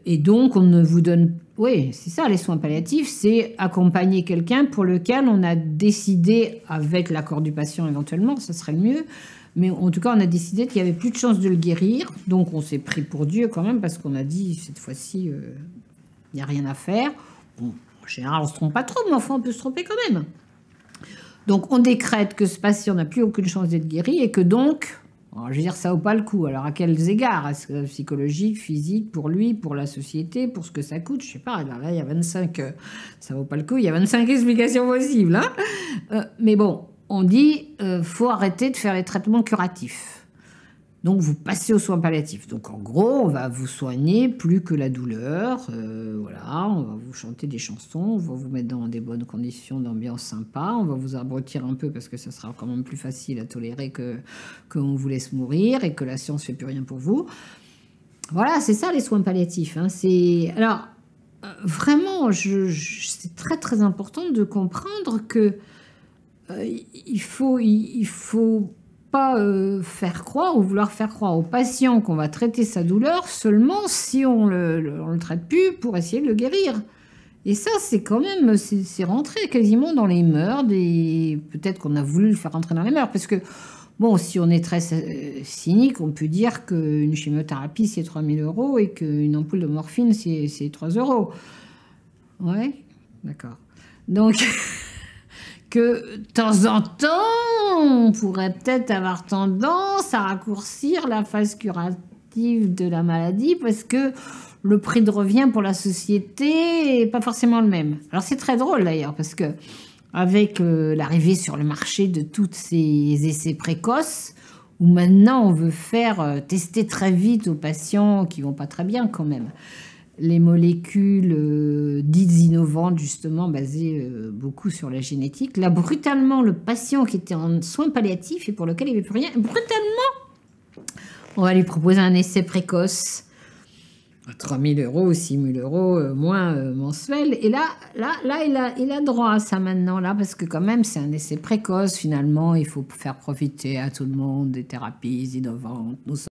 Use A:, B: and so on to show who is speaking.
A: Et donc, on ne vous donne... Oui, c'est ça, les soins palliatifs, c'est accompagner quelqu'un pour lequel on a décidé, avec l'accord du patient éventuellement, ça serait le mieux, mais en tout cas, on a décidé qu'il n'y avait plus de chance de le guérir. Donc, on s'est pris pour Dieu quand même, parce qu'on a dit, cette fois-ci, il n'y a rien à faire. Bon, en général, on ne se trompe pas trop, mais enfin, on peut se tromper quand même. Donc, on décrète que ce patient n'a plus aucune chance d'être guéri et que donc... Alors, je veux dire, ça vaut pas le coup. Alors, à quels égards? Est-ce que psychologique, physique, pour lui, pour la société, pour ce que ça coûte? Je sais pas. Alors là, il y a 25... ça vaut pas le coup. Il y a 25 explications possibles. Mais bon, on dit faut arrêter de faire les traitements curatifs. Donc, vous passez aux soins palliatifs. Donc, en gros, on va vous soigner plus que la douleur. Voilà, on va vous chanter des chansons, on va vous mettre dans des bonnes conditions d'ambiance sympa, on va vous abrutir un peu parce que ça sera quand même plus facile à tolérer qu'on vous laisse mourir et que la science fait plus rien pour vous. Voilà, c'est ça les soins palliatifs. Alors, vraiment, c'est très très important de comprendre que il faut pas faire croire ou vouloir faire croire au patient qu'on va traiter sa douleur seulement si on le traite plus pour essayer de le guérir. Et ça, c'est quand même, c'est rentré quasiment dans les mœurs, peut-être qu'on a voulu le faire rentrer dans les mœurs, parce que, bon, si on est très cynique, on peut dire qu'une chimiothérapie, c'est 3 000 € et qu'une ampoule de morphine, c'est 3 €. Ouais, d'accord. Donc... que de temps en temps, on pourrait peut-être avoir tendance à raccourcir la phase curative de la maladie parce que le prix de revient pour la société n'est pas forcément le même. Alors c'est très drôle d'ailleurs parce que avec l'arrivée sur le marché de tous ces essais précoces, où maintenant on veut faire tester très vite aux patients qui vont pas très bien quand même, les molécules dites innovantes, justement, basées beaucoup sur la génétique. Là, brutalement, le patient qui était en soins palliatifs et pour lequel il n'y avait plus rien, brutalement, on va lui proposer un essai précoce à 3 000 € ou 6 000 € moins mensuels. Et là, il a droit à ça maintenant, là, parce que quand même, c'est un essai précoce, finalement. Il faut faire profiter à tout le monde des thérapies innovantes. Nous